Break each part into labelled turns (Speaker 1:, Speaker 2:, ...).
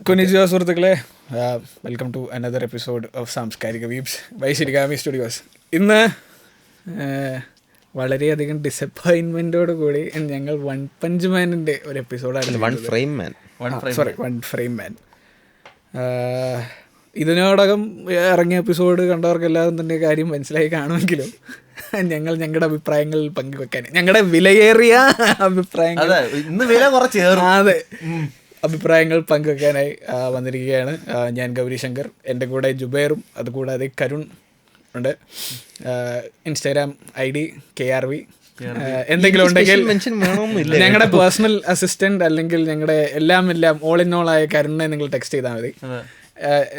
Speaker 1: കൊനിച്ചിവ സുഹൃത്തുക്കളെ, welcome to another episode of സാംസ്കാരിക weebs by ശിരിഗാമി studios. ഇന്ന് വളരെയധികം ഡിസപ്പോയിൻമെൻറ്റോട് കൂടി ഞങ്ങൾ വൺ പഞ്ച് മാനിൻ്റെ ഒരു എപ്പിസോഡാണ്. വൺ ഫ്രെയിം മാൻ. ഇതിനോടകം ഇറങ്ങിയ എപ്പിസോഡ് കണ്ടവർക്ക് എല്ലാവരും തന്നെ കാര്യം മനസ്സിലായി കാണുമെങ്കിലും ഞങ്ങളുടെ അഭിപ്രായങ്ങൾ പങ്കുവെക്കാൻ, ഞങ്ങളുടെ വിലയേറിയ അഭിപ്രായങ്ങൾ, അതെ, അഭിപ്രായങ്ങൾ പങ്കുവെക്കാനായി വന്നിരിക്കുകയാണ്. ഞാൻ ഗൗരി ശങ്കർ, എൻ്റെ കൂടെ ജുബൈറും അതുകൂടാതെ കരുൺ ഉണ്ട്. Instagram ID KRV. എന്തെങ്കിലും ഉണ്ടെങ്കിൽ ഞങ്ങളുടെ പേഴ്സണൽ അസിസ്റ്റന്റ് അല്ലെങ്കിൽ ഞങ്ങളുടെ എല്ലാം ഓൾ ഇൻ ഓൾ ആയ കരുണിനെ നിങ്ങൾ ടെക്സ്റ്റ് ചെയ്താൽ മതി,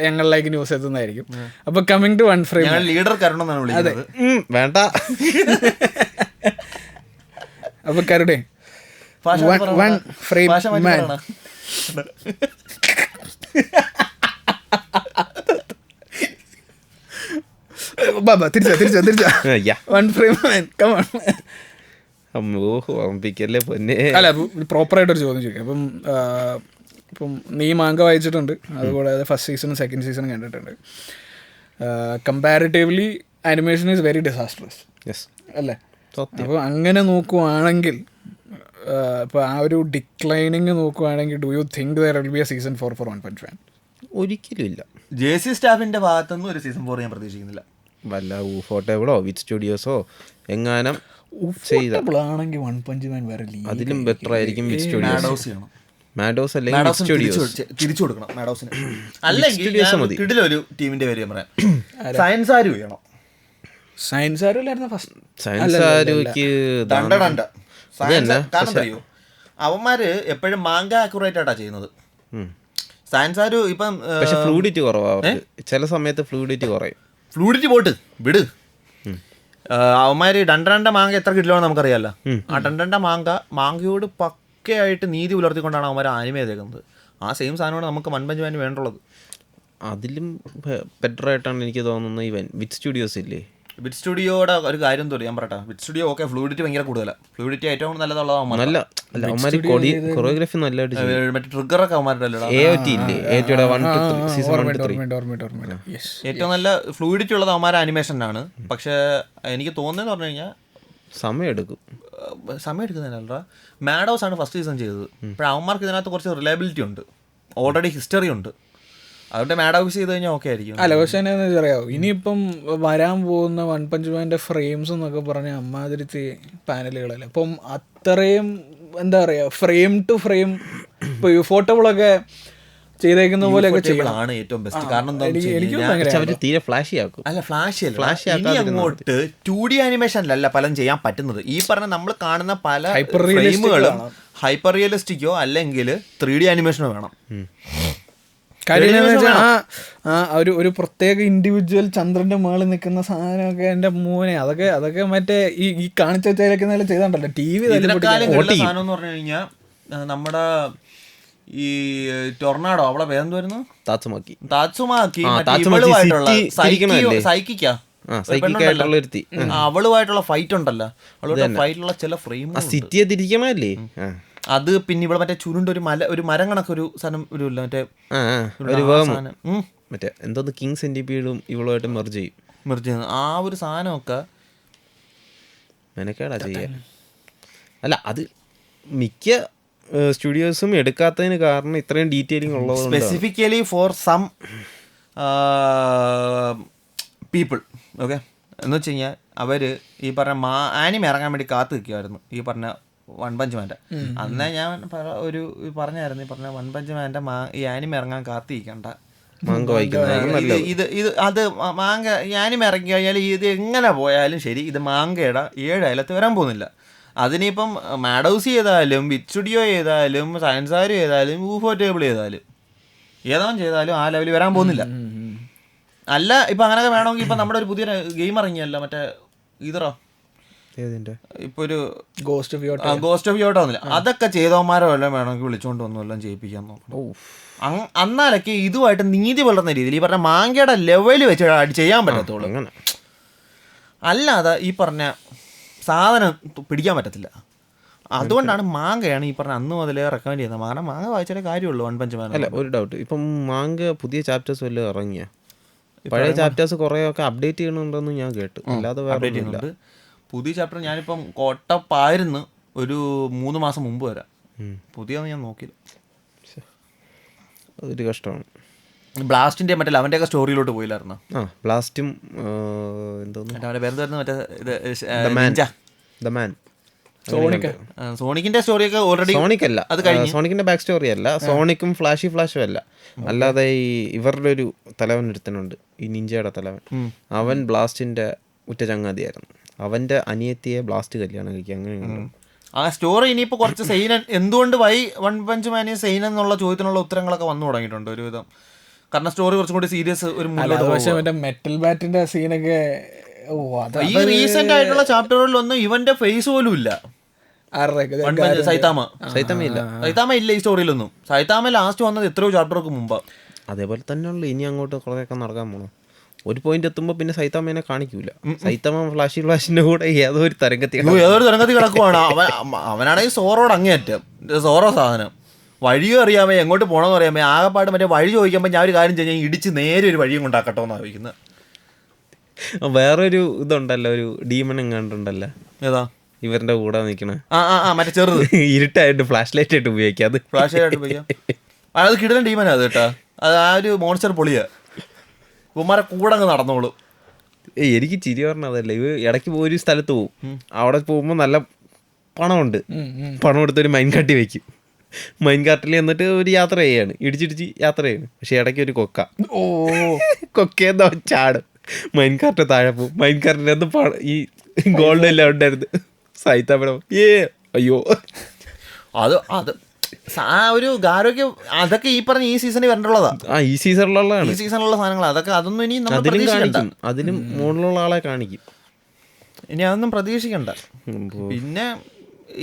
Speaker 1: ഞങ്ങളിലേക്ക് ന്യൂസ് എത്തുന്നതായിരിക്കും. അപ്പൊ coming to one frame,
Speaker 2: leader കരുണെന്നാണ്.
Speaker 1: അതെ,
Speaker 3: വേണ്ട.
Speaker 1: അപ്പൊ കരുണേ, വൺ ഫ്രെയിം മാൻ. അല്ല, പ്രോപ്പറായിട്ടൊരു ചോദ്യം ചോദിക്കാം. ഇപ്പം നീ മാങ്ക വായിച്ചിട്ടുണ്ട്, അതുകൂടാതെ ഫസ്റ്റ് സീസണും സെക്കൻഡ് സീസണും കണ്ടിട്ടുണ്ട്. Comparatively animation is very disastrous അല്ലേ? അപ്പോൾ അങ്ങനെ നോക്കുവാണെങ്കിൽ, ഇപ്പോൾ ആ ഒരു ഡിക്ലൈനിങ് നോക്കുവാണെങ്കിൽ, do you think there will be a season 4 four one punch man?
Speaker 3: ഒരിക്കലും ഇല്ല.
Speaker 2: JC സ്റ്റാഫിന്റെ ഭാഗത്തുനിന്ന് ഒരു സീസൺ 4 ഞാൻ പ്രതീക്ഷിക്കുന്നില്ല.
Speaker 3: വല്ല ഊഫോട്ടേബിളോ വിത്ത് സ്റ്റുഡിയോസോ എങ്ങാനും
Speaker 1: ആണെങ്കിൽ വൺ പഞ്ച് മാൻ വേറെ
Speaker 3: അതിലും ബെറ്റർ ആയിരിക്കും. വിത്ത് സ്റ്റുഡിയോസ്, മാഡോസ് അല്ലെങ്കിൽ സ്റ്റുഡിയോസ്
Speaker 2: തിരിച്ചു കൊടുക്കണം മാഡോസിന്. അല്ലെങ്കിൽ കിടിലൊരു ടീമിന്റെ പേര് പറയാം, സയൻസ് ആര് വേണം.
Speaker 1: സയൻസ് ആരുമില്ലായിരുന്നു ഫസ്റ്റ്.
Speaker 3: സയൻസ് ആരുക്ക്
Speaker 2: കാരണം അറിയോ, അവന്മാര് എപ്പോഴും മാങ്ക അക്യുറേറ്റ് ആയിട്ടാ ചെയ്യുന്നത്. സയൻസ് ആരു ഇപ്പം
Speaker 3: ഫ്ലൂയിഡിറ്റി കുറവാണ്, ചില സമയത്ത് ഫ്ലൂയിഡിറ്റി കുറയും.
Speaker 2: ഫ്ലൂയിഡിറ്റി പോട്ട് വിട്. അവന്മാര് രണ്ട മാങ്ക എത്ര കിട്ടിലോന്ന് നമുക്കറിയാമല്ലോ. ആ രണ്ട മാങ്കയോട് പക്കയായിട്ട് നീതി പുലർത്തിക്കൊണ്ടാണ് അവന്മാർ ആനിമേ ചെയ്തേക്കുന്നത്. ആ സെയിം സാധനമാണ് നമുക്ക് വൺ പഞ്ച് മാൻ വേണ്ടുള്ളത്.
Speaker 3: അതിലും ബെറ്റർ ആയിട്ടാണ് എനിക്ക് തോന്നുന്നത് ഇവൻ വിത്ത് സ്റ്റുഡിയോസ് ഇല്ലേ.
Speaker 2: വിത്ത് സ്റ്റുഡിയോയുടെ ഒരു കാര്യം തോന്നി ഞാൻ പറയട്ടെ. വിത്ത് സ്റ്റുഡിയോ ഓക്കെ, ഫ്ലൂയിഡിറ്റി ഭയങ്കര കൂടുതലാണ്. ഫ്ലൂയിഡിറ്റി ഏറ്റവും നല്ലതുള്ളത്
Speaker 3: കൊറിയോഗ്രാഫി നല്ലതായിട്ട്
Speaker 2: മറ്റേ ട്രിഗറൊക്കെ അവന്മാരുടെ ഏറ്റവും നല്ല ഫ്ലൂയിഡിറ്റി ഉള്ളത് അവന്മാരെ ആനിമേഷനാണ്. പക്ഷെ എനിക്ക് തോന്നുന്നതെന്ന് പറഞ്ഞു കഴിഞ്ഞാൽ
Speaker 3: സമയം
Speaker 2: എടുക്കുന്നതിനല്ല, മാഡോസ് ആണ് ഫസ്റ്റ് സീസൺ ചെയ്തത്. അപ്പോൾ അവന്മാർക്ക് ഇതിനകത്ത് കുറച്ച് റിലയബിലിറ്റി ഉണ്ട്, ഓൾറെഡി ഹിസ്റ്ററി ഉണ്ട്. അതുകൊണ്ട് മാഡോസ് ചെയ്ത് കഴിഞ്ഞാൽ ഓക്കെ ആയിരിക്കും.
Speaker 1: അല്ല, പക്ഷേ എന്നാന്ന് അറിയാമോ, ഇനിയിപ്പം വരാൻ പോകുന്ന വൺ പഞ്ച് മാൻ്റെ ഫ്രെയിംസ് എന്നൊക്കെ പറഞ്ഞാൽ അമ്മാതിരി പാനലുകളല്ലേ. അപ്പം അത്രയും എന്താ പറയുക, ഫ്രെയിം ടു ഫ്രെയിം ഇപ്പോൾ യൂഫോട്ടബിളൊക്കെ ചെയ്തേക്കുന്ന പോലെയൊക്കെ
Speaker 2: ചെയ്യണം ഏറ്റവും ബെസ്റ്റ്. കാരണം അങ്ങോട്ട് 2D ആനിമേഷനിലല്ല പലതും ചെയ്യാൻ പറ്റുന്നത്. ഈ പറഞ്ഞ നമ്മൾ കാണുന്ന പല ഫ്രെയിമുകളും ഹൈപ്പർ റിയലിസ്റ്റിക്കോ അല്ലെങ്കിൽ 3D ആനിമേഷനോ വേണം.
Speaker 1: കാര്യം ഒരു പ്രത്യേക ഇൻഡിവിജ്വൽ ചന്ദ്രന്റെ മേളിൽ നിൽക്കുന്ന സാധനമൊക്കെ എൻ്റെ മൂനെ അതൊക്കെ മറ്റേ ഈ കാണിച്ച വെച്ചാലൊക്കെ ചെയ്താണ്ടല്ലോ TV.
Speaker 2: സാധനം എന്ന് പറഞ്ഞു കഴിഞ്ഞാൽ നമ്മുടെ ഈ ടൊർണാഡോ, അവളെ പേരെന്ത് വരുന്നു, താത്സുമാക്കി അവളുമായിട്ടുള്ള ഫൈറ്റ് ഉണ്ടല്ലോ, അവളുടെ ഫൈറ്റിലുള്ള ചില ഫ്രെയിം അത്. പിന്നെ ഇവിടെ മറ്റേ ചുരുണ്ട് ഒരു മരം കണക്കൊരു സാധനം വരുമല്ലോ,
Speaker 3: മറ്റേ എന്തോ കിങ് സെന്റിപീഡും ഇവളുമായിട്ട് മെർജ് ചെയ്യും.
Speaker 2: ആ ഒരു സാധനമൊക്കെ
Speaker 3: മെനക്കേടാ ചെയ്യാൻ. അല്ല, അത് മിക്ക സ്റ്റുഡിയോസും എടുക്കാത്തതിന് കാരണം ഇത്രയും ഡീറ്റെയിലിംഗ് ഉള്ളത്.
Speaker 2: Specifically for some people, okay, എന്ന് വെച്ച് കഴിഞ്ഞാൽ അവർ ഈ പറഞ്ഞ ആനിമ ഇറങ്ങാൻ വേണ്ടി കാത്തു നിൽക്കുമായിരുന്നു. ഈ പറഞ്ഞ വൺ പഞ്ച് മാൻ്റെ അന്നേ ഞാൻ പറഞ്ഞായിരുന്നു, ഈ പറഞ്ഞ വൺ പഞ്ച് മാൻ്റെ ഈ ആനിമ ഇറങ്ങാൻ കാത്തിരിക്കണ്ട, അത് മാങ്ക ആനിമ ഇറങ്ങി കഴിഞ്ഞാൽ ഇത് എങ്ങനെ പോയാലും ശരി, ഇത് മാങ്കയുടെ 7 അയലത്ത് വരാൻ പോകുന്നില്ല. അതിനിപ്പം മാഡോസ് ചെയ്താലും വിത്ത് സ്റ്റുഡിയോ ചെയ്താലും സയൻസാര് ചെയ്താലും ഊഫോട്ടേബിൾ ചെയ്താലും ചെയ്താലും ആ ലെവലിൽ വരാൻ പോകുന്നില്ല. അല്ല, ഇപ്പം അങ്ങനെയൊക്കെ വേണമെങ്കിൽ ഇപ്പം നമ്മുടെ ഒരു പുതിയ ഗെയിം ഇറങ്ങിയല്ല, മറ്റേ ഇതറോ, ഇപ്പൊ ഒരു ഗോസ്റ്റ് ഓഫ് യോട്ടോ വന്നില്ല, അതൊക്കെ ചെയ്തവന്മാരോ എല്ലാം വേണമെങ്കിൽ വിളിച്ചുകൊണ്ട് വന്നു എല്ലാം ചെയ്യിപ്പിക്കാൻ നോക്കണം. അന്നാലൊക്കെ ഇതുമായിട്ട് നീതി പുലർന്ന രീതിയിൽ ഈ പറഞ്ഞ മാങ്കയുടെ ലെവലിൽ വെച്ച് ചെയ്യാൻ പറ്റത്തുള്ളൂ. അല്ലാതെ ഈ പറഞ്ഞ സാധനം പിടിക്കാൻ പറ്റത്തില്ല. അതുകൊണ്ടാണ് മാങ്കയാണ് ഈ പറഞ്ഞ അന്ന് മുതലേ റെക്കമെൻഡ് ചെയ്യുന്നത്. കാരണം മാങ്ക വായിച്ചാലേ കാര്യമുള്ളൂ വൺ പഞ്ച് മാൻ.
Speaker 3: അല്ല ഒരു ഡൗട്ട്, ഇപ്പം മാങ്ക പുതിയ ചാപ്റ്റേഴ്സ് വല്ലതും ഇറങ്ങിയ? പഴയ ചാപ്റ്റേഴ്സ് കുറേയൊക്കെ അപ്ഡേറ്റ് ചെയ്യണമെന്ന് ഞാൻ കേട്ടു, അല്ലാതെ വേറെ ഒന്നുമില്ല.
Speaker 2: പുതിയ ചാപ്റ്റർ ഞാനിപ്പം കോട്ടപ്പായിരുന്നു ഒരു 3 മാസം മുമ്പ് വരാം. പുതിയൊന്നും ഞാൻ നോക്കിയില്ല.
Speaker 3: അതൊരു കഷ്ടമാണ്.
Speaker 2: ബ്ലാസ്റ്റിന്റെ മറ്റേ അവന്റെ ഒക്കെ സ്റ്റോറിയിലോട്ട് പോയില്ലായിരുന്നു.
Speaker 3: ആ ബ്ലാസ്റ്റും എന്തോന്നു
Speaker 2: സോണിക്കിന്റെ സ്റ്റോറിയൊക്കെ ഓൾറെഡി.
Speaker 3: സോണിക്കല്ല, അത് സോണിക്കിന്റെ ബാക്ക് സ്റ്റോറി അല്ല, സോണിക്കും ഫ്ലാഷും അല്ല. അല്ലാതെ ഈ ഇവരുടെ ഒരു തലവൻ ഒരുത്തനുണ്ട്, ഈ നിഞ്ചയുടെ തലവൻ. അവൻ ബ്ലാസ്റ്റിന്റെ ഉറ്റ ചങ്ങാതിയായിരുന്നു. അവന്റെ അനിയത്തിയെ ബ്ലാസ്റ്റ് കല്യാണം കഴിക്കുക, അങ്ങനെയാണ്
Speaker 2: ആ സ്റ്റോറി. ഇനിയിപ്പോ കുറച്ച് സൈനൻ എന്തുകൊണ്ട് വൺ പഞ്ച് മാനി സൈനൻ എന്നുള്ള ചോദ്യത്തിനുള്ള ഉത്തരങ്ങളൊക്കെ വന്നു തുടങ്ങിയിട്ടുണ്ട് ഒരുവിധം. കാരണം സ്റ്റോറി കുറച്ചും കൂടി സീരിയസ് ഒരു
Speaker 1: മെറ്റൽ ബാറ്റിന്റെ സീനൊക്കെ
Speaker 2: ഈ റീസെന്റ് ആയിട്ടുള്ള ചാപ്റ്ററുകളിലൊന്നും ഇവന്റെ ഫേസ് പോലും ഇല്ല. സൈതാമ ഇല്ല ഈ സ്റ്റോറിയിലൊന്നും. സൈതാമ ലാസ്റ്റ് വന്നത് എത്രയോ ചാപ്റ്റർക്ക് മുമ്പാ.
Speaker 3: അതേപോലെ തന്നെയുള്ള ഇനി അങ്ങോട്ട് കുറേയൊക്കെ നടക്കാൻ പോകണം. ഒരു പോയിന്റ് എത്തുമ്പോൾ പിന്നെ സൈതാമേനെ കാണിക്കൂല. സൈതാമ ഫ്ലാഷിന്റെ കൂടെ ഏതോ ഒരു തരംഗത്തി
Speaker 2: കിടക്കുവാണ്. അവനാണെങ്കിൽ സോറോട് അങ്ങേയറ്റം സോറോ സാധനം. വഴിയും അറിയാമേ, എങ്ങോട്ട് പോകണമെന്ന് അറിയാമേ. ആകെപ്പാട് മറ്റേ വഴി ചോദിക്കുമ്പോൾ ഞാൻ ഒരു കാര്യം ചെയ്യാൻ ഇടിച്ച് നേരെ ഒരു വഴിയും കൊണ്ടാക്കട്ടോ എന്നാണ് ചോദിക്കുന്നത്.
Speaker 3: വേറൊരു ഇതുണ്ടല്ലോ, ഒരു ഡീമൺ എങ്ങാണ്ടുണ്ടല്ലോ.
Speaker 2: ഏതാ?
Speaker 3: ഇവരുടെ കൂടെ നിൽക്കണ
Speaker 2: മറ്റേ ചെറുത്
Speaker 3: ഇരുട്ടായിട്ട് ഫ്ലാഷ് ലൈറ്റ് ആയിട്ട് ഉപയോഗിക്കാം. അത്
Speaker 2: ഫ്ലാഷ് ലൈറ്റ് ഉപയോഗിക്കാം. അത് കിടന്ന ഡീമനാ അത് കേട്ടാ. അത് ആ ഒരു മോൺസ്റ്റർ പൊളിയാ. ഉമ്മാരെ കൂടെ അങ്ങ് നടന്നോളൂ.
Speaker 3: എനിക്ക് ചിരി പറഞ്ഞതല്ല, ഇവ ഇടയ്ക്ക് ഒരു സ്ഥലത്ത് പോകും. അവിടെ പോകുമ്പോൾ നല്ല പണമുണ്ട്. പണം എടുത്തൊരു മൈൻ കാട്ടി വെക്കും. മൈൻ കാട്ടിൽ എന്നിട്ട് ഒരു യാത്ര ചെയ്യാണ്, ഇടിച്ചിടിച്ച് യാത്ര ചെയ്യാണ്. പക്ഷെ ഇടയ്ക്ക് ഒരു കൊക്കേന്ന് ചാടും, മൈൻ കാർട്ട് താഴെ പോകും. മൈൻ കാർട്ടിൻ്റെ അന്ന് ഈ ഗോൾഡ് എല്ലാം ഉണ്ടായിരുന്നു. സൈതാപടം അയ്യോ
Speaker 2: അത് ആ ഒരു ഗാരോക്ക് അതൊക്കെ ഈ പറഞ്ഞ ഈ സീസണിൽ വരേണ്ടുള്ളതാ.
Speaker 3: ഈ സീസണിലുള്ള
Speaker 2: സാധനങ്ങൾ അതൊക്കെ. അതൊന്നും ഇനി
Speaker 3: അതിനും മുകളിലുള്ള ആളെ കാണിക്കും.
Speaker 2: ഇനി അതൊന്നും പ്രതീക്ഷിക്കണ്ട. പിന്നെ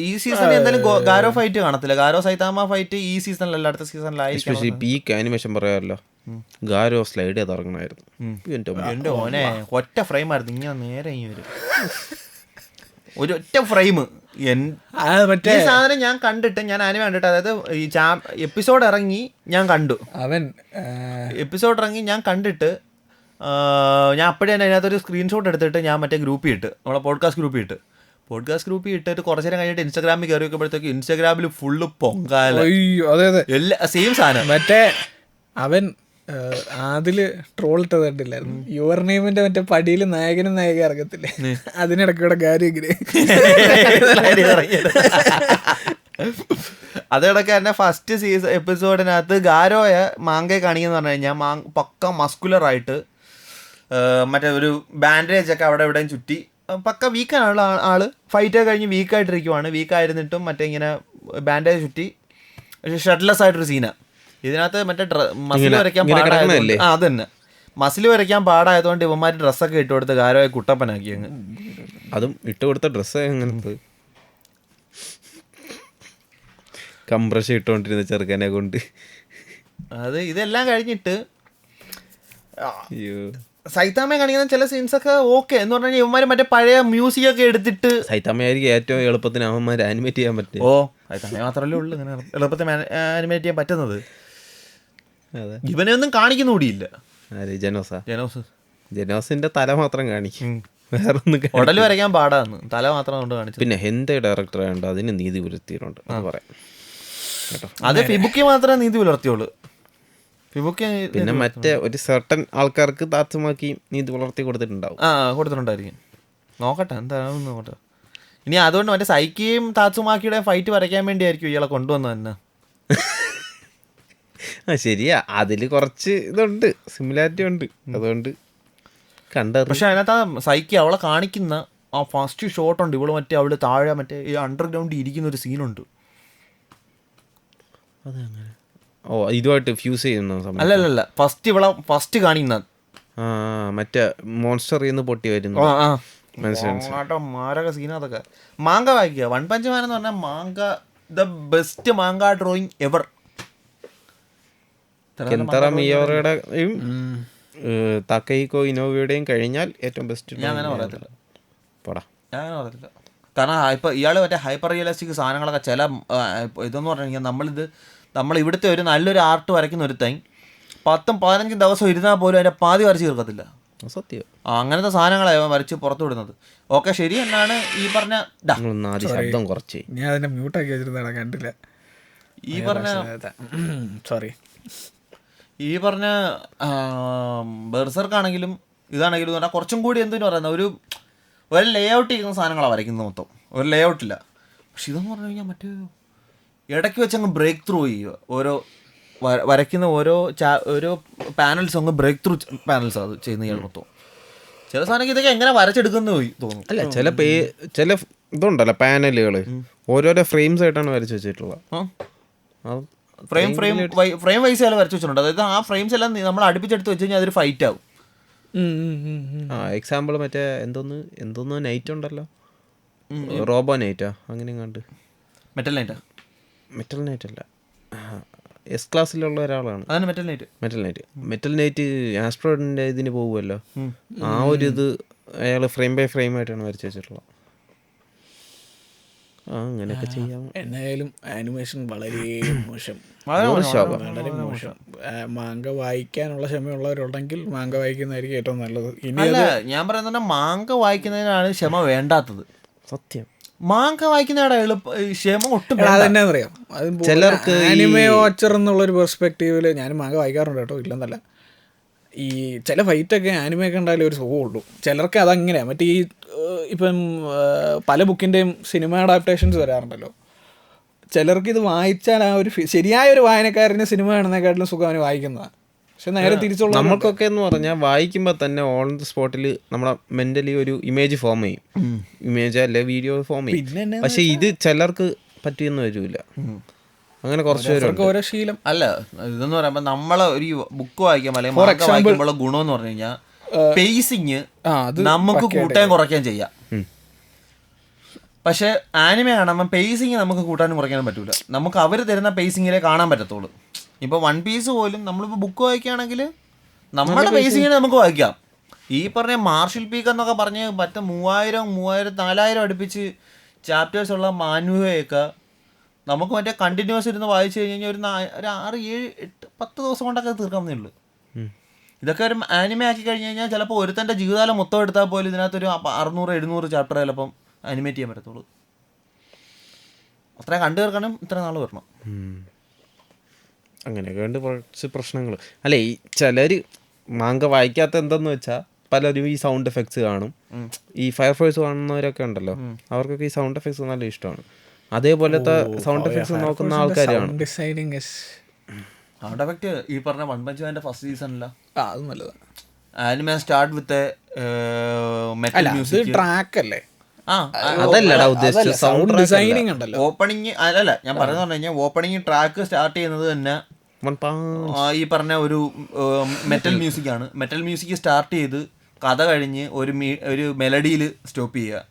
Speaker 2: ഈ സീസണിൽ എന്തായാലും ഗാരോ ഫൈറ്റ് കാണത്തില്ല. ഗാരോ സൈതാമ ഫൈറ്റ് ഈ സീസണിലല്ല, അടുത്ത സീസണിലായിരിക്കും.
Speaker 3: പീക്ക് ആനിമേഷൻ പറയാമല്ലോ, ഗാരോ സ്ലൈഡ് ചെയ്ത് ഇറങ്ങണമായിരുന്നു.
Speaker 2: എന്റെ ഓനെ ഒറ്റ ഫ്രെയിം ആയിരുന്നു. ഇങ്ങനെ നേരെ ഇങ്ങനെ വരും ഒരു ഒറ്റ ഫ്രെയിം. മറ്റേ സാധനം ഞാൻ കണ്ടിട്ട്, ഞാൻ ആനിമ കണ്ടിട്ട്, അതായത് ഈ എപ്പിസോഡ് ഇറങ്ങി ഞാൻ കണ്ടു. എപ്പിസോഡ് ഇറങ്ങി ഞാൻ കണ്ടിട്ട് ഞാൻ അപ്പോഴേ തന്നെ അതിനകത്തൊരു സ്ക്രീൻഷോട്ട് എടുത്തിട്ട് ഞാൻ മറ്റേ ഗ്രൂപ്പിൽ ഇട്ട്, നമ്മളെ പോഡ്കാസ്റ്റ് ഗ്രൂപ്പിൽ ഇട്ടിട്ട് കുറച്ച് നേരം കഴിഞ്ഞിട്ട് ഇൻസ്റ്റാഗ്രാമിൽ കയറി വെക്കുമ്പോഴത്തേക്ക് ഇൻസ്റ്റാഗ്രാമിൽ ഫുള്ള് പൊങ്കാല എല്ലാ സെയിം സാധനം.
Speaker 1: മറ്റേ അവൻ അതില് ട്രോൾ ഇട്ടത് കണ്ടില്ലായിരുന്നു, യുവർ നെയിമിന്റെ മറ്റേ പടിയിൽ നായകനും നായിക ഇറങ്ങത്തില്ലേ, അതിനിടയ്ക്കൂടെ കാര്യം
Speaker 2: അതിടയ്ക്ക് തന്നെ ഫസ്റ്റ് എപ്പിസോഡിനകത്ത് ഗാരോയ മാങ്കയെ കാണിക്കുന്ന പറഞ്ഞു കഴിഞ്ഞാൽ പക്ക മസ്കുലറായിട്ട് മറ്റേ ഒരു ബാൻഡേജ് ഒക്കെ അവിടെ എവിടെയും ചുറ്റി പക്ക വീക്കാനുള്ള ആള്. ഫൈറ്റ് കഴിഞ്ഞ് വീക്കായിട്ടിരിക്കുവാണ്. വീക്കായിരുന്നിട്ടും മറ്റേ ഇങ്ങനെ ബാൻഡേജ് ചുറ്റി ഷട്ട്ലെസ് ആയിട്ടൊരു സീനാണ് ഇതിനകത്ത്. മറ്റേ മസിൽ വരയ്ക്കാൻ പാടായതുകൊണ്ട് അത് തന്നെ മസിൽ വരയ്ക്കാൻ പാടായതുകൊണ്ട് ഇവന്മാർ ഡ്രസ്സൊക്കെ ഇട്ട് കൊടുത്ത് ഗാരോയെ കുട്ടപ്പനാക്കി അങ്ങ്.
Speaker 3: അതും ഇട്ട് കൊടുത്ത ഡ്രസ്സ് എങ്ങനത്തെ കംപ്രഷൻ ഇട്ടുകൊണ്ടിരുന്ന ചെറുക്കനെ കൊണ്ട്.
Speaker 2: ഇതെല്ലാം കഴിഞ്ഞിട്ട് സൈതാമയെ കാണിക്കുന്ന ചില സീൻസൊക്കെ ഓക്കെ എന്ന് പറഞ്ഞു കഴിഞ്ഞാൽ ഇവന്മാർ മറ്റേ പഴയ മ്യൂസിക് ഒക്കെ എടുത്തിട്ട്.
Speaker 3: സൈതാമയായിരിക്കും ഏറ്റവും എളുപ്പത്തിന് അവന്മാർ ആനിമേറ്റ് ചെയ്യാൻ പറ്റും.
Speaker 2: സൈതാമ മാത്രമല്ലേ ഉള്ളൂ ഇങ്ങനെ എളുപ്പത്തിൽ ആനിമേറ്റ് ചെയ്യാൻ പറ്റുന്നത്. ഇവനെ ഒന്നും കാണിക്കുന്ന കൂടിയില്ല.
Speaker 3: ജനോസിന്റെ തല മാത്രം കാണിക്കും, വേറെ ഒന്നും.
Speaker 2: ഉടല് വരയ്ക്കാൻ പാടാന്ന്, തല മാത്രം കൊണ്ട് കാണിച്ചു.
Speaker 3: പിന്നെ ഹെന്ത ഡയറക്ടർ ആയതുകൊണ്ട് അതിന് നീതി പുലർത്തിയിട്ടുണ്ട് എന്ന് പറയാം കേട്ടോ.
Speaker 2: അത് ഫിബുക്കി മാത്രമേ നീതി പുലർത്തിയുള്ളൂ.
Speaker 3: പിന്നെ മറ്റേ ഒരു സർട്ടൻ ആൾക്കാർക്ക് താത്സുമാക്കി നീതി പുലർത്തി കൊടുത്തിട്ടുണ്ടാവും.
Speaker 2: കൊടുത്തിട്ടുണ്ടായിരിക്കും. നോക്കട്ടെ എന്താണെന്ന് നോക്കട്ടെ. ഇനി അതുകൊണ്ട് മറ്റേ സൈക്കിയും താത്സുമാക്കിയുടെ ഫൈറ്റ് വരയ്ക്കാൻ വേണ്ടിയായിരിക്കും ഇയാളെ കൊണ്ടുവന്നത് തന്നെ.
Speaker 3: ശരിയാ, അതിൽ കുറച്ച് ഇതുണ്ട്, സിമിലാരിറ്റി ഉണ്ട്, അതുകൊണ്ട് കണ്ടത്.
Speaker 2: പക്ഷെ അതിനകത്ത് സൈക്കി അവളെ കാണിക്കുന്ന ആ ഫസ്റ്റ് ഷോട്ട് ഉണ്ട്. ഇവള് മറ്റേ അവള് താഴെ മറ്റേ ഈ അണ്ടർഗ്രൗണ്ടിൽ ഇരിക്കുന്ന ഒരു സീനുണ്ട്.
Speaker 3: ഇതുമായിട്ട് ഫ്യൂസ് ചെയ്യുന്ന
Speaker 2: അല്ലല്ല, ഫസ്റ്റ് കാണിക്കുന്ന
Speaker 3: മറ്റേ മോൺസ്റ്റർ പൊട്ടി വരുന്നു.
Speaker 2: മാരക സീന. അതൊക്കെ മാങ്ക വായിക്കുക. വൺ പഞ്ച് മാൻ എന്ന് പറഞ്ഞാൽ manga the best manga drawing ever.
Speaker 3: Kentaro മിയോറയുടെയും തക്കൈക്കോ ഇനോവയുടെയും കഴിഞ്ഞാൽ ഏറ്റവും ബെസ്റ്റ്.
Speaker 2: ഞാൻ അങ്ങനെ പറയത്തില്ല.
Speaker 3: പോടാ,
Speaker 2: ഞാൻ അങ്ങനെ പറയത്തില്ല. കാരണം ഇപ്പം ഇയാൾ മറ്റേ ഹൈപ്പർ റിയലിസ്റ്റിക് സാധനങ്ങളൊക്കെ ചില ഇതെന്ന് പറഞ്ഞു കഴിഞ്ഞാൽ നമ്മൾ ഇവിടുത്തെ ഒരു നല്ലൊരു ആർട്ട് വരയ്ക്കുന്ന ഒരു തൈ 10-15 ദിവസം ഇരുന്നാൽ പോലും അതിൻ്റെ പാതി വരച്ച് തീർക്കത്തില്ല.
Speaker 3: സത്യം.
Speaker 2: അങ്ങനത്തെ സാധനങ്ങളാണ് അവൻ വരച്ച് പുറത്തു വിടുന്നത്. ഓക്കെ ശരി എന്നാണ് ഈ പറഞ്ഞ
Speaker 3: ശബ്ദം കുറച്ച്
Speaker 1: ഞാൻ അതിനെ മ്യൂട്ടാക്കി വെച്ചിരുന്ന കണ്ടില്ല.
Speaker 2: ഈ പറഞ്ഞ
Speaker 1: സോറി
Speaker 2: ഈ പറഞ്ഞ ബെർസർക്കാണെങ്കിലും ഇതാണെങ്കിലും പറഞ്ഞാൽ കുറച്ചും കൂടി എന്തിനു പറയുന്നത് ഒരു ലേ ഔട്ട് ചെയ്യുന്ന സാധനങ്ങളാണ് വരയ്ക്കുന്നത് മൊത്തം. ഒരു ലേ ഔട്ടില്ല. പക്ഷെ ഇതെന്ന് പറഞ്ഞു കഴിഞ്ഞാൽ മറ്റേ ഇടയ്ക്ക് വെച്ചങ്ങ് ബ്രേക്ക് ത്രൂ ചെയ്യുക. ഓരോ വരയ്ക്കുന്ന ഓരോ പാനൽസ് അങ്ങ് ബ്രേക്ക് ത്രൂ പാനൽസ് അത് ചെയ്യുന്ന ഇയാൾ മൊത്തം. ചില സാധനം ഇതൊക്കെ എങ്ങനെ വരച്ചെടുക്കുന്നു തോന്നും.
Speaker 3: അല്ല ചില ഇതുണ്ടല്ലോ പാനലുകൾ ഓരോരോ ഫ്രെയിംസ് ആയിട്ടാണ് വരച്ച് വെച്ചിട്ടുള്ളത്.
Speaker 2: ഫ്രെയിം വൈസ് എല്ലാം വരച്ച് വെച്ചിട്ടുണ്ട്. അതായത് ആ ഫ്രെയിംസ് എല്ലാം നമ്മൾ അടുപ്പിച്ചെടുത്ത് വെച്ച് കഴിഞ്ഞാൽ അതൊരു ഫൈറ്റ് ആവും.
Speaker 3: എക്സാമ്പിൾ മറ്റേ എന്തോന്ന് നൈറ്റ് ഉണ്ടല്ലോ, റോബോ നൈറ്റാ അങ്ങനെ കണ്ട്.
Speaker 2: മെറ്റൽ നൈറ്റ്
Speaker 3: അല്ല, എസ് ക്ലാസ്സിലുള്ള ഒരാളാണ്.
Speaker 2: അതാണ് മെറ്റൽ നൈറ്റ് ആസ്ട്രോയിഡിന്റെ ഇതിന് പോകുമല്ലോ, ആ ഒരു ഇത് അയാൾ ഫ്രെയിം ബൈ ഫ്രെയിം ആയിട്ടാണ് വരച്ച് വെച്ചിട്ടുള്ളത്. അങ്ങനെയൊക്കെ ചെയ്യാം.
Speaker 1: എന്നായാലും ആനിമേഷൻ വളരെ മോശം. മാങ്ക വായിക്കാനുള്ള ക്ഷമയുള്ളവരുണ്ടെങ്കിൽ മാങ്ക വായിക്കുന്നതായിരിക്കും ഏറ്റവും നല്ലത്.
Speaker 2: അല്ല ഞാൻ പറയുന്നത് മാങ്ക വായിക്കുന്നതിനാണ് ക്ഷമ വേണ്ടാത്തത്.
Speaker 3: സത്യം.
Speaker 2: മാങ്ക വായിക്കുന്നതാണ് ക്ഷമ ഒട്ടും.
Speaker 1: അതെന്നറിയാം, ചിലർക്ക് ആനിമേ വാച്ചർ എന്നുള്ളൊരു പെർസ്പെക്റ്റീവില് ഞാനും മാങ്ക വായിക്കാറുണ്ട് കേട്ടോ, ഇല്ലെന്നല്ല. ഈ ചില ഫൈറ്റൊക്കെ ആനിമയൊക്കെ ഉണ്ടായാലും ഒരു സുഖമുള്ളൂ. ചിലർക്ക് അതങ്ങനെയാണ്. മറ്റേ ഈ ഇപ്പം പല ബുക്കിൻ്റെയും സിനിമ അഡാപ്റ്റേഷൻസ് വരാറുണ്ടല്ലോ. ചിലർക്ക് ഇത് വായിച്ചാൽ ആ ഒരു ശരിയായ ഒരു വായനക്കാരന് സിനിമ കാണുന്നതിനെക്കാട്ടിലും സുഖം അവന് വായിക്കുന്നതാണ്. പക്ഷെ നേരെ തിരിച്ചുള്ള
Speaker 3: നമുക്കൊക്കെ എന്ന് പറഞ്ഞാൽ വായിക്കുമ്പോൾ തന്നെ ഓൺ ദ സ്പോട്ടിൽ നമ്മളെ മെന്റലി ഒരു ഇമേജ് ഫോം ചെയ്യും. ഇമേജ് അല്ലെ വീഡിയോ ഫോം ചെയ്യും. പക്ഷെ ഇത് ചിലർക്ക് പറ്റിയെന്ന് വരില്ല. അങ്ങനെ കുറച്ച് പേർക്ക്
Speaker 1: ഓരോ ശീലം.
Speaker 2: അല്ല ഇതെന്ന് പറയുമ്പോൾ നമ്മളെ ഒരു ബുക്ക് വായിക്കുമ്പോൾ അല്ലെങ്കിൽ വായിക്കുമ്പോൾ ഗുണം എന്ന് പറഞ്ഞു കഴിഞ്ഞാൽ പേസിങ് നമുക്ക് കൂട്ടാൻ കുറയ്ക്കാൻ ചെയ്യാം. പക്ഷെ ആനിമെ കാണുമ്പോൾ പേസിങ് നമുക്ക് കൂട്ടാനും കുറയ്ക്കാനും പറ്റൂല. നമുക്ക് അവർ തരുന്ന പേസിങ്ങിലേ കാണാൻ പറ്റത്തുള്ളൂ. ഇപ്പോൾ വൺ പീസ് പോലും നമ്മളിപ്പോൾ ബുക്ക് വായിക്കുകയാണെങ്കിൽ നമ്മുടെ പേസിങ്ങിന് നമുക്ക് വായിക്കാം. ഈ പറഞ്ഞ മാർഷൽ പീക്ക് എന്നൊക്കെ പറഞ്ഞ് മറ്റേ 3000-4000 അടുപ്പിച്ച് ചാപ്റ്റേഴ്സ് ഉള്ള മാനുവയൊക്കെ നമുക്ക് മറ്റേ കണ്ടിന്യൂസ് ഇരുന്ന് വായിച്ചു കഴിഞ്ഞാൽ ഒരു 6-7-8-10 ദിവസം കൊണ്ടൊക്കെ തീർക്കാവുന്നേ ഉള്ളൂ. ഇതൊക്കെ ഒരു ആനിമെ ആക്കി കഴിഞ്ഞ് കഴിഞ്ഞാൽ ചിലപ്പോൾ ഒരുത്തൻ്റെ ജീവിതകാലം മൊത്തം എടുത്താൽ പോലും ഇതിനകത്തൊരു 600-700 ചാപ്റ്റർ ചിലപ്പം അനിമേറ്റ് ചെയ്യാൻ പറ്റത്തുള്ളൂ. അത്രയും കണ്ടു തീർക്കണം, ഇത്ര നാൾ വരണം.
Speaker 3: അങ്ങനെയൊക്കെ വേണ്ട കുറച്ച് പ്രശ്നങ്ങൾ. അല്ലേ ഈ ചിലർ മാങ്ക വായിക്കാത്ത എന്തെന്ന് വെച്ചാൽ പലരും ഈ സൗണ്ട് എഫക്ട്സ് കാണും. ഈ ഫയർഫോഴ്സ് കാണുന്നവരൊക്കെ ഉണ്ടല്ലോ, അവർക്കൊക്കെ ഈ സൗണ്ട് എഫക്ട്സ് നല്ല ഇഷ്ടമാണ്. അതേപോലത്തെ സൗണ്ട് എഫക്ട്സ് നോക്കുന്ന ആൾക്കാരാണ്.
Speaker 2: സൗണ്ട് എഫക്റ്റ് ഈ പറഞ്ഞ വൺ പഞ്ച് മാൻ്റെ ഫസ്റ്റ് സീസണില്ല,
Speaker 1: അത് നല്ലതാണ്.
Speaker 2: Anime start with metal music
Speaker 1: track അല്ലേ?
Speaker 3: അതല്ലടാ ഉദ്ദേശിച്ചത്, സൗണ്ട്
Speaker 1: ഡിസൈനിങ് ഉണ്ടല്ലോ.
Speaker 2: ഓപ്പണിങ് അല്ല ഞാൻ പറയുന്നത് പറഞ്ഞു കഴിഞ്ഞാൽ ഓപ്പണിങ് ട്രാക്ക് സ്റ്റാർട്ട് ചെയ്യുന്നത് തന്നെ ഈ പറഞ്ഞ ഒരു മെറ്റൽ മ്യൂസിക് ആണ്. മെറ്റൽ മ്യൂസിക് സ്റ്റാർട്ട് ചെയ്ത് കഥ കഴിഞ്ഞ് ഒരു മെലഡിയിൽ സ്റ്റോപ്പ് ചെയ്യുക.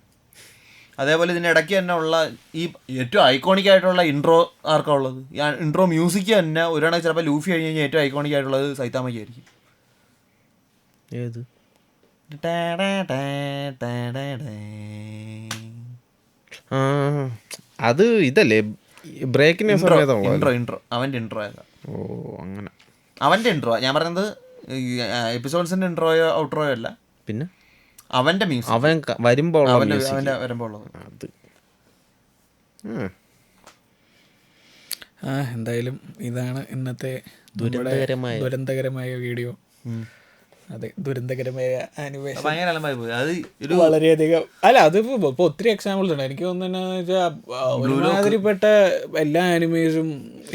Speaker 2: അതേപോലെ ഇതിൻ്റെ ഇടയ്ക്ക് തന്നെ ഉള്ള ഈ ഏറ്റവും ഐക്കോണിക് ആയിട്ടുള്ള ഇൻട്രോ ആർക്കാ ഉള്ളത്? ഇൻട്രോ മ്യൂസിക് തന്നെ ഒരാണെങ്കിൽ ചിലപ്പോൾ ലൂഫി കഴിഞ്ഞ് കഴിഞ്ഞാൽ ഏറ്റവും ഐക്കോണിക് ആയിട്ടുള്ളത് സൈതാമയ്ക്ക് ആയിരിക്കും.
Speaker 3: ഏത്? അത് ഇതല്ലേ ബ്രേക്കിന്റെ
Speaker 2: ഇൻട്രോ അവൻ്റെ ഇൻട്രോ ഏതാ?
Speaker 3: ഓ അങ്ങനെ
Speaker 2: അവൻ്റെ ഇൻട്രോ ഞാൻ പറയുന്നത് എപ്പിസോഡ്സിന്റെ ഇൻട്രോയോ ഔട്ട്രോയോ അല്ല,
Speaker 3: പിന്നെ
Speaker 2: അവന്റെ മ്യൂസിക്
Speaker 3: അവൻ വരുമ്പോൾ
Speaker 2: വരുമ്പോൾ
Speaker 3: അത്.
Speaker 1: എന്തായാലും ഇതാണ് ഇന്നത്തെ ദുരന്തകരമായ വീഡിയോ. അതെ, ദുരന്തകരമായ ആനിമേഷൻ വളരെയധികം. അല്ല അതിപ്പോ ഒത്തിരി എക്സാമ്പിൾസ് ഉണ്ട്. എനിക്ക് തോന്നുന്നതെന്ന് വെച്ചാൽ ഒരുമാതിരിപ്പെട്ട എല്ലാ ആനിമേഷനും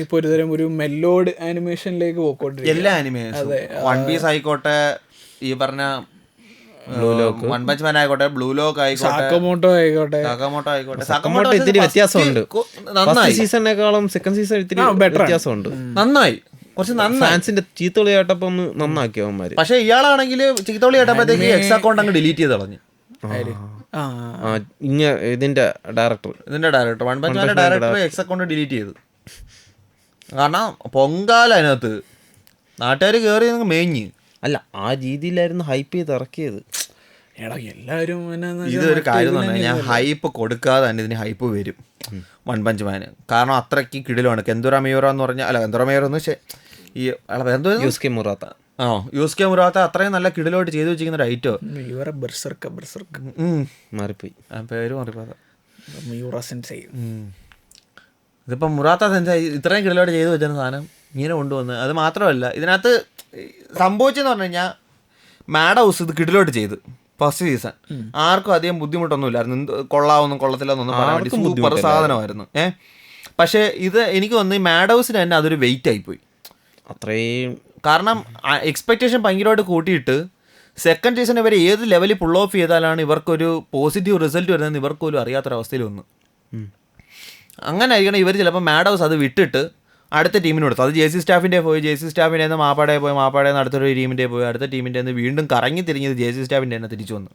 Speaker 1: ഇപ്പൊ ഒരു മെല്ലോഡ് ആനിമേഷനിലേക്ക് പോയിക്കൊണ്ടിരിക്കും.
Speaker 2: എല്ലാ ആനിമേഷനും വൺ പീസ് ആയിക്കോട്ടെ, ഈ പറഞ്ഞ വൺ പഞ്ച് മാൻ ആയിക്കോട്ടെ, ബ്ലൂ ലോക്ക് ആയിക്കോട്ടെ,
Speaker 1: സാക്കമോട്ടോ ആയിക്കോട്ടെ.
Speaker 3: സാക്കമോട്ടോ ഇത്തിരി വ്യത്യാസമുണ്ട്. ഫസ്റ്റ് സീസണിനേക്കാളും സെക്കൻഡ് സീസൺ ഇത്തിരി വ്യത്യാസമുണ്ട്.
Speaker 2: നന്നായി, കുറച്ച്
Speaker 3: ഫാൻസിന്റെ ചീത്തളി കേട്ടപ്പോ ഒന്ന് നന്നാക്കി അവന്മാര്.
Speaker 2: പക്ഷെ ഇയാളാണെങ്കിൽ ചീത്തളി കേട്ടപ്പോഴത്തേക്ക് എക്സ് അക്കൗണ്ട് അങ്ങ് ഡിലീറ്റ് ചെയ്ത് കളഞ്ഞു.
Speaker 3: ഇതിന്റെ ഡയറക്ടർ
Speaker 2: വൺ പഞ്ച് മാന്റെ ഡയറക്ടർ എക്സ് അക്കൗണ്ട് ഡിലീറ്റ് ചെയ്തു. കാരണം പൊങ്കാല അതിനകത്ത് നാട്ടുകാർ കയറി മേഞ്ഞ്.
Speaker 3: അല്ല, ആ രീതിയിലായിരുന്നു ഹൈപ്പ് ചെയ്ത് ഇറക്കിയത്.
Speaker 1: എടാ എല്ലാവരും
Speaker 2: ഇതൊരു കാര്യം എന്ന് പറഞ്ഞാൽ ഞാൻ ഹൈപ്പ് കൊടുക്കാതെ തന്നെ ഇതിന് ഹൈപ്പ് വരും വൺ പഞ്ച് മാന്. കാരണം അത്രയ്ക്ക് കിടിലാണ്. കെന്തുറ മിയോറ എന്ന് പറഞ്ഞാൽ, അല്ല കെന്തുറ മിയോറ എന്ന് ഈ
Speaker 3: യൂസ്കെ മുറാത്ത
Speaker 2: യൂസ്കെ മുറാത്ത അത്രയും നല്ല കിടിലോട്ട് ചെയ്തു വെച്ചിരിക്കുന്ന ഒരു ഐറ്റോ.
Speaker 3: മാറിപ്പോയി
Speaker 2: പേര് മാറിപ്പോയി.
Speaker 1: ഇതിപ്പം
Speaker 2: മുറാത്ത സെൻസായി ഇത്രയും കിടിലോട്ട് ചെയ്തു വെച്ചിരുന്ന സാധനം ഇങ്ങനെ കൊണ്ടുവന്ന്. അത് മാത്രമല്ല ഇതിനകത്ത് സംഭവിച്ചെന്ന് പറഞ്ഞു കഴിഞ്ഞാൽ മാഡ് ഹൗസ് ഇത് കിടിലോട്ട് ചെയ്ത് ഫസ്റ്റ് സീസൺ ആർക്കും അധികം ബുദ്ധിമുട്ടൊന്നും ഇല്ലായിരുന്നു. കൊള്ളാവൊന്നും കൊള്ളത്തില്ലെന്നൊന്നും പറയാൻ വേണ്ടി സൂപ്പർ സാധനമായിരുന്നു. പക്ഷേ ഇത് എനിക്ക് തോന്നുന്നു ഈ മാഡ് ഹൗസിന് തന്നെ അതൊരു വെയിറ്റ് ആയിപ്പോയി
Speaker 3: അത്രയും.
Speaker 2: കാരണം എക്സ്പെക്റ്റേഷൻ ഭയങ്കരമായിട്ട് കൂട്ടിയിട്ട് സെക്കൻഡ് സീസൺ ഇവർ ഏത് ലെവലിൽ പുൾ ഓഫ് ചെയ്താലാണ് ഇവർക്കൊരു പോസിറ്റീവ് റിസൾട്ട് വരുന്നതെന്ന് ഇവർക്കൊരു അറിയാത്തൊരവസ്ഥയിൽ വന്നു. അങ്ങനെ ആയിരിക്കണം ഇവർ ചിലപ്പോൾ മാഡ് ഹൗസ് അത് വിട്ടിട്ട് അടുത്ത ടീമിന് കൊടുത്തു. അത് ജെ സി സ്റ്റാഫിൻ്റെ പോയി, ജെ സി സ്റ്റാഫിൻ്റെ നിന്ന് മാപ്പാടെ പോയി, മാപ്പാടെ നിന്ന് അടുത്തൊരു ടീമിൻ്റെ പോയി, അടുത്ത ടീമിൻ്റെ നിന്ന് വീണ്ടും കറങ്ങി തിരിഞ്ഞത് ജെ സി സ്റ്റാഫിൻ്റെ തന്നെ തിരിച്ചു വന്നു.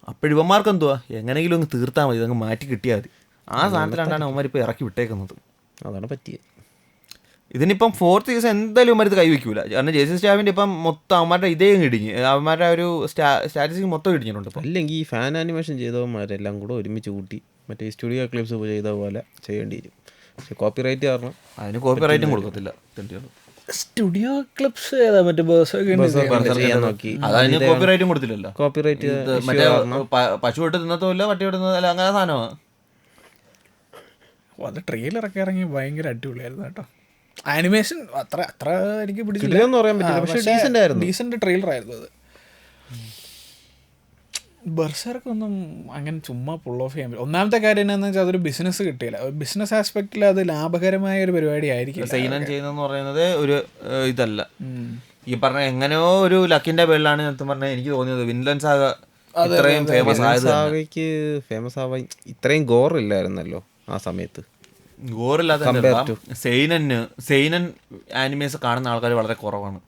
Speaker 2: അപ്പോൾ ഇവന്മാർക്ക് എന്തുവാ എങ്ങനെയെങ്കിലും ഒന്ന് തീർത്താൽ മതി, ഇതങ്ങ് മാറ്റി കിട്ടിയാൽ മതി. ആ സാധനത്തിലാണ് അവന്മാരിപ്പോൾ ഇറക്കി വിട്ടേക്കുന്നത്.
Speaker 3: അതാണ് പറ്റിയത്.
Speaker 2: ഇതിനിപ്പം ഫോർത്ത് സീസൺ എന്തായാലും അവന്മാർ ഇത് കൈവയ്ക്കൂല. കാരണം ജെ സി സ്റ്റാഫിൻ്റെ ഇപ്പം മൊത്തം അവന്മാരുടെ ഇതേ ഇടിഞ്ഞ്, അവന്മാരുടെ ഒരു സ്റ്റാറ്റിസ്റ്റിക്സ് മൊത്തം ഇടിഞ്ഞിട്ടുണ്ട്. ഇപ്പം
Speaker 3: അല്ലെങ്കിൽ ഈ ഫാൻ ആനിമേഷൻ ചെയ്തവന്മാരെല്ലാം കൂടെ ഒരുമിച്ച് കൂട്ടി മറ്റേ സ്റ്റുഡിയോ ക്ലിപ്സ് ചെയ്ത പോലെ ചെയ്യേണ്ടി വരും. പക്ഷെ കോപ്പിറൈറ്റ് കാരണം
Speaker 2: അതിന് കോപ്പിറൈറ്റും കൊടുക്കത്തില്ല.
Speaker 1: സ്റ്റുഡിയോ ക്ലിപ്സ് ഏതാ മറ്റേ
Speaker 2: അതിന് കോപ്പിറൈറ്റും കൊടുത്തില്ലല്ലോ.
Speaker 3: കോപ്പിറൈറ്റ്
Speaker 2: മറ്റേ പശു ഇട്ട് തിന്നത്തുമില്ല, പട്ടി ഇടുന്നതല്ല, അങ്ങനെ സാധനമാണ്.
Speaker 1: അത് ട്രെയിലറൊക്കെ ഇറങ്ങി ഭയങ്കര അടിപൊളിയായിരുന്നു കേട്ടോ. ആനിമേഷൻ അത്ര എനിക്ക് പിടിച്ചില്ല, ഡീസന്റ് ട്രെയിലർ ആയിരുന്നു അത്. ബർസർക്കൊന്നും അങ്ങനെ ചുമ്മാ പുൾ ഓഫ് ചെയ്യാൻ പറ്റും. ഒന്നാമത്തെ കാര്യം എന്താണെന്ന് വെച്ചാൽ അതൊരു ബിസിനസ് കിട്ടിയില്ല. ബിസിനസ് ആസ്പെക്റ്റിൽ അത് ലാഭകരമായ ഒരു പരിപാടി ആയിരിക്കും.
Speaker 2: സൈനൻ ചെയ്യുന്നതെന്ന് പറയുന്നത് ഒരു ഇതല്ല, ഈ പറഞ്ഞ എങ്ങനെയോ ഒരു ലക്കിന്റെ പേരിലാണ് പറഞ്ഞാൽ എനിക്ക് തോന്നിയത് വിൻലൻഡ് സാഗ ഇത്രയും ഫേമസ് ആയത്.
Speaker 3: ഫേമസ് ആവാൻ ഇത്രയും ഗോർ ഇല്ലായിരുന്നല്ലോ ആ സമയത്ത്.
Speaker 2: ഗോറില്ലാത്ത സെയിനൻ ആനിമേസ് കാണുന്ന ആൾക്കാർ വളരെ കുറവാണ്.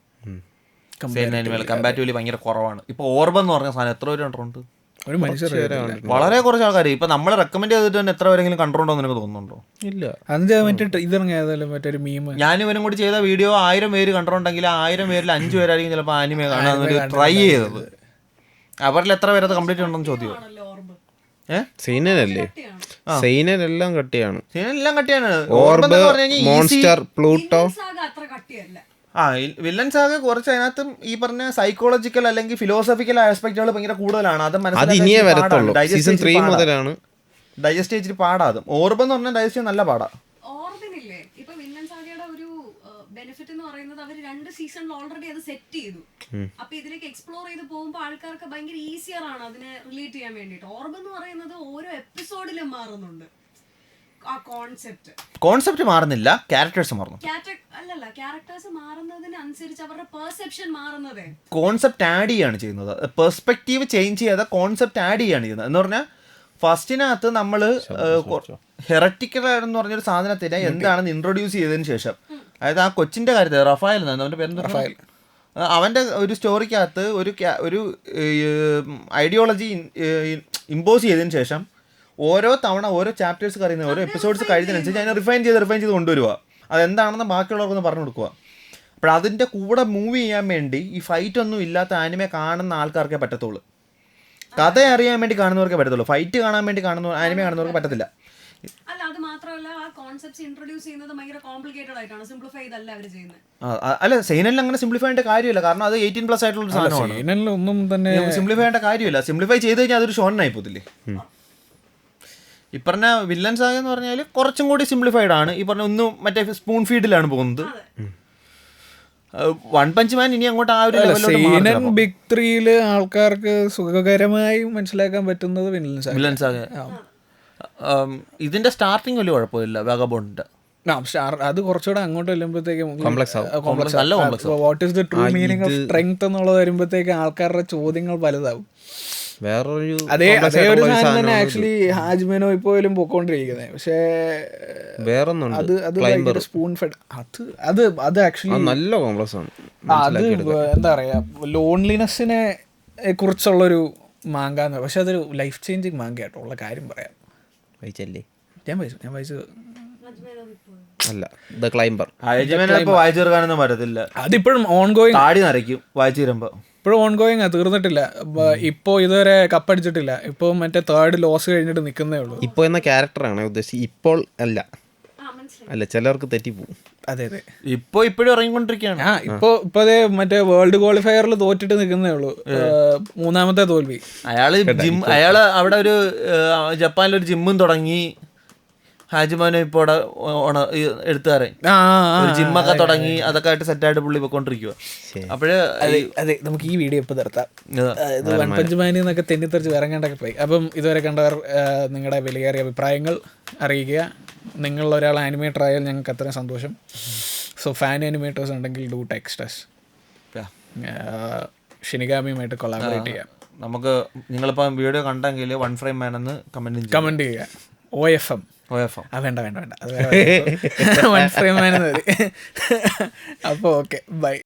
Speaker 2: കമ്പാരിറ്റീവ്ലി ഭയങ്കര കുറവാണ്. ഇപ്പൊ ഓർബൻ എന്ന് പറഞ്ഞ സാധനം എത്ര പേര് കണ്ടിട്ടുണ്ട്?
Speaker 1: ഒരു മനുഷ്യർ
Speaker 2: വളരെ കുറച്ച് ആൾക്കാർ. ഇപ്പൊ നമ്മൾ റെക്കമെൻഡ് ചെയ്തിട്ട് തന്നെ എത്ര പേരെങ്കിലും കണ്ടിട്ടുണ്ടോ എന്ന് എനിക്ക് തോന്നുന്നുണ്ടോ?
Speaker 1: ഇല്ല. അതിന്റെ ഇതിറങ്ങിയതല്ലോ മറ്റൊരു മീം.
Speaker 2: ഞാനും ഇവനും കൂടി ചെയ്ത വീഡിയോ 1000 പേര് കണ്ടിട്ടുണ്ടെങ്കിൽ 1000 പേരിൽ 5 പേരായിരിക്കും ചിലപ്പോൾ ആനിമേ കാണാൻ ട്രൈ ചെയ്തത്. അവരിൽ എത്ര പേരത് കംപ്ലീറ്റ് ഉണ്ടെന്ന് ചോദ്യം.
Speaker 3: സൈനനല്ലേ? സൈനനെല്ലാം കട്ടിയാണ്.
Speaker 2: സൈനെല്ലാം കട്ടിയാണ്.
Speaker 3: Orb, monster, Pluto.
Speaker 2: വില്ലൻസ് ആകെ കുറച്ച് അതിനകത്തും ഈ പറഞ്ഞ സൈക്കോളജിക്കൽ അല്ലെങ്കിൽ ഫിലോസഫിക്കൽ ആസ്പെക്റ്റുകൾ ഭയങ്കര കൂടുതലാണ്. അത് ഡൈജസ്റ്റ് ചെയ്തിട്ട് പാടാതും. ഓർബ് എന്ന് പറഞ്ഞാൽ ഡൈജസ്റ്റ് നല്ല പാടാ.
Speaker 4: ഓർബിനില്ലേ ഇപ്പൊ വില്ലൻസ് ആകെയുടെ ഒരു ബെനിഫിറ്റ് എന്ന് പറയുന്നത് അവർ 2 സീസണിൽ ഓൾറെഡി അത് സെറ്റ് ചെയ്തു. അപ്പൊ ഇതിലേക്ക് എക്സ്പ്ലോർ ചെയ്ത് പോകുമ്പോൾ ആൾക്കാർക്ക് ഭയങ്കര ഈസിയർ ആണ് അതിനെ റിലേറ്റ് ചെയ്യാൻ വേണ്ടിട്ട്. ഓർബ് എന്ന് പറയുന്നത് ഓരോ എപ്പിസോഡിലും മാറുന്നുണ്ട്. ആ
Speaker 2: കോൺസെപ്റ്റ് മാറുന്നില്ല, ക്യാരക്ടേഴ്സ് മാറുന്നു.
Speaker 4: അല്ലല്ല, ക്യാരക്ടേഴ്സ് മാറുന്നതിനനുസരിച്ച് അവരുടെ പെർസെപ്ഷൻ മാറുന്നത്.
Speaker 2: കോൺസെപ്റ്റ് ആഡ് ചെയ്യാണ് ചെയ്യുന്നത്. പെർസ്പെക്റ്റീവ് ചേഞ്ച് ചെയ്യാതെ കോൺസെപ്റ്റ് ആഡ് ചെയ്യാണ് ചെയ്യുന്നത്. എന്ന് പറഞ്ഞാൽ ഫസ്റ്റിനകത്ത് നമ്മൾ ഹെററ്റിക്കൽ എന്ന് പറഞ്ഞൊരു സാധനത്തിനെ എന്താണെന്ന് ഇൻട്രൊഡ്യൂസ് ചെയ്തതിന് ശേഷം, അതായത് ആ കൊച്ചിന്റെ കാര്യത്തിൽ റഫായൽ എന്നാണ് അവന്റെ പേര്. റഫായൽ അവന്റെ ഒരു സ്റ്റോറിക്കകത്ത് ഒരു ഐഡിയോളജി ഇമ്പോസ് ചെയ്തതിന് ശേഷം ഓരോ തവണ ഓരോ ചാപ്റ്റേഴ്സ് കഴിയുന്ന ഓരോ എപ്പിസോഡ്സ് കഴിയുന്നതിനനുസരിച്ച് അതിനെ റിഫൈൻ ചെയ്ത് കൊണ്ടുവരിക. അതെന്താണെന്ന് ബാക്കിയുള്ളവർക്കൊന്ന് പറഞ്ഞു കൊടുക്കുക. അപ്പോൾ അതിൻ്റെ കൂടെ മൂവ് ചെയ്യാൻ വേണ്ടി ഈ ഫൈറ്റ് ഒന്നും ഇല്ലാത്ത ആനിമെ കാണുന്ന ആൾക്കാർക്കേ പറ്റത്തുള്ളൂ. കഥ അറിയാൻ വേണ്ടി കാണുന്നവർക്കേ പറ്റത്തുള്ളൂ. ഫൈറ്റ് കാണാൻ വേണ്ടി ആനിമെ കാണുന്നവർക്ക് പറ്റത്തില്ല.
Speaker 4: അല്ല, അത് മാത്രമല്ല ആ കോൺസെപ്റ്റ്സ് ഇൻട്രൊഡ്യൂസ് ചെയ്യുന്നത് ഭയങ്കര കോംപ്ലിക്കേറ്റഡ് ആയിട്ടാണ്, സിംപ്ലിഫൈ ചെയ്തല്ല അവർ ചെയ്യുന്നത്.
Speaker 2: അല്ല, സൈനലിൽ അങ്ങനെ സിംപ്ലിഫൈ ചെയ്യേണ്ട കാര്യമില്ല. കാരണം അത് 18+ ആയിട്ടുള്ള സാധനമാണ്.
Speaker 1: ഒന്നും തന്നെ
Speaker 2: സിംപ്ലിഫൈ ചെയ്യേണ്ട കാര്യമില്ല. സിംപ്ലിഫൈ ചെയ്ത് കഴിഞ്ഞാൽ അതൊരു ഷോണിനായി പോകത്തില്ലേ? ഈ പറഞ്ഞ വില്ലൻസ് ആകെ എന്ന് പറഞ്ഞാൽ കുറച്ചും കൂടി സിംപ്ലിഫൈഡ് ആണ്. ഈ പറഞ്ഞ ഒന്നും മറ്റേ സ്പൂൺ ഫീഡിലാണ് പോകുന്നത്. വൺ പഞ്ച് മാൻ ഇനി അങ്ങോട്ട് ആ ഒരു ലെവലിലോട്ട്
Speaker 1: ബിഗ് 3 ആൾക്കാർക്ക് സുഖകരമായി മനസ്സിലാക്കാൻ പറ്റുന്നത് വില്ലൻസ് ആകെ.
Speaker 2: ഇതിന്റെ സ്റ്റാർട്ടിങ് വലിയ കുഴപ്പമില്ല. വാഗബോണ്ടിന്റെ
Speaker 1: അത് കുറച്ചുകൂടെ അങ്ങോട്ട് വരുമ്പോഴത്തേക്കും
Speaker 2: നല്ല complex.
Speaker 1: What is the true meaning of strength എന്നുള്ളത് വരുമ്പോഴത്തേക്ക് ആൾക്കാരുടെ ചോദ്യങ്ങൾ പലതാവും.
Speaker 3: വേറൊരു
Speaker 1: അതേ ഒരു സാധനം തന്നെ ആക്ച്വലി ഹാജ്മേനോ ഇപ്പോഴും പൊക്കോണ്ടിരിക്കുന്നത്. പക്ഷേ അത് സ്പൂൺ ഫെഡ് അത് ആക്ച്വലി
Speaker 3: നല്ല കോംപ്ലക്സ് ആണ്.
Speaker 1: അത് എന്താ പറയാ, ലോൺലിനെസ്സിനെ കുറിച്ചുള്ളൊരു മാങ്ക. പക്ഷെ അതൊരു ലൈഫ് ചേഞ്ചിങ് മാങ്ക ആട്ടോ, ഉള്ള കാര്യം പറയാം.
Speaker 3: വായിച്ചല്ലേ?
Speaker 1: ഞാൻ വായിച്ചു
Speaker 3: അല്ല, ദ ക്ലൈംബർ.
Speaker 2: വായിച്ചു തീർക്കാനൊന്നും പറ്റത്തില്ല.
Speaker 1: അതിപ്പോഴും ഓൺ ഗോയിങ്.
Speaker 2: താടി നരയ്ക്കും വായിച്ചു തീരുമ്പോ.
Speaker 1: ഇപ്പോഴും ഓൺ ഗോയിങ് തീർന്നിട്ടില്ല. ഇപ്പോൾ ഇതുവരെ കപ്പടിച്ചിട്ടില്ല. ഇപ്പോൾ മറ്റേ 3rd ലോസ് കഴിഞ്ഞിട്ട് നിൽക്കുന്നേ ഉള്ളൂ.
Speaker 3: ഇപ്പോൾ എന്ന ക്യാരക്ടറാണ് ഉദ്ദേശിച്ചത്, ഇപ്പോൾ അല്ല.
Speaker 4: ആ മനസ്സിലായി.
Speaker 3: അല്ല, ചിലർക്ക് തെറ്റിപ്പോവും.
Speaker 1: അതെ അതെ.
Speaker 2: ഇപ്പോഴും ഇറങ്ങിക്കൊണ്ടിരിക്കുകയാണ്.
Speaker 1: ഇപ്പൊ അതേ മറ്റേ വേൾഡ് ക്വാളിഫയറിൽ തോറ്റിട്ട് നിൽക്കുന്നേ ഉള്ളൂ. 3ാമത്തെ തോൽവി.
Speaker 2: അയാള് അവിടെ ഒരു ജപ്പാനിലൊരു ജിമ്മും തുടങ്ങി. ഹാജിമാനും ഇപ്പോൾ എടുത്തുകാരെ ഒരു ജിമ്മൊക്കെ തുടങ്ങി, അതൊക്കെ ആയിട്ട് സെറ്റായിട്ട് പുള്ളി പോയിക്കൊണ്ടിരിക്കുക. അപ്പോഴ്
Speaker 1: അതെ, നമുക്ക് ഈ വീഡിയോ ഇപ്പൊ നിർത്താം. ഇത് വൺ പഞ്ച് മാനി എന്നൊക്കെ തെന്നിത്തെറിച്ച് ഇറങ്ങേണ്ടൊക്കെ പോയി. അപ്പം ഇതുവരെ കണ്ടവർ നിങ്ങളുടെ വിലയേറിയ അഭിപ്രായങ്ങൾ അറിയിക്കുക. നിങ്ങളുള്ള ഒരാൾ ആനിമേറ്റർ ആയാൽ ഞങ്ങൾക്ക് അത്രയും സന്തോഷം. സോ ഫാൻ ആനിമേറ്റേഴ്സ് ഉണ്ടെങ്കിൽ ഡു ടെക്സ്റ്റ് us. ഷിനിഗാമിയുമായിട്ട് കൊളാബറേറ്റ് ചെയ്യാം.
Speaker 2: നമുക്ക് നിങ്ങളിപ്പം വീഡിയോ കണ്ടെങ്കിൽ 1 frame man എന്ന്
Speaker 1: കമന്റ് ചെയ്യുക. OFM. വേണ്ട അത് വേറെ 1 frame man. അപ്പോൾ ഓക്കെ, ബൈ.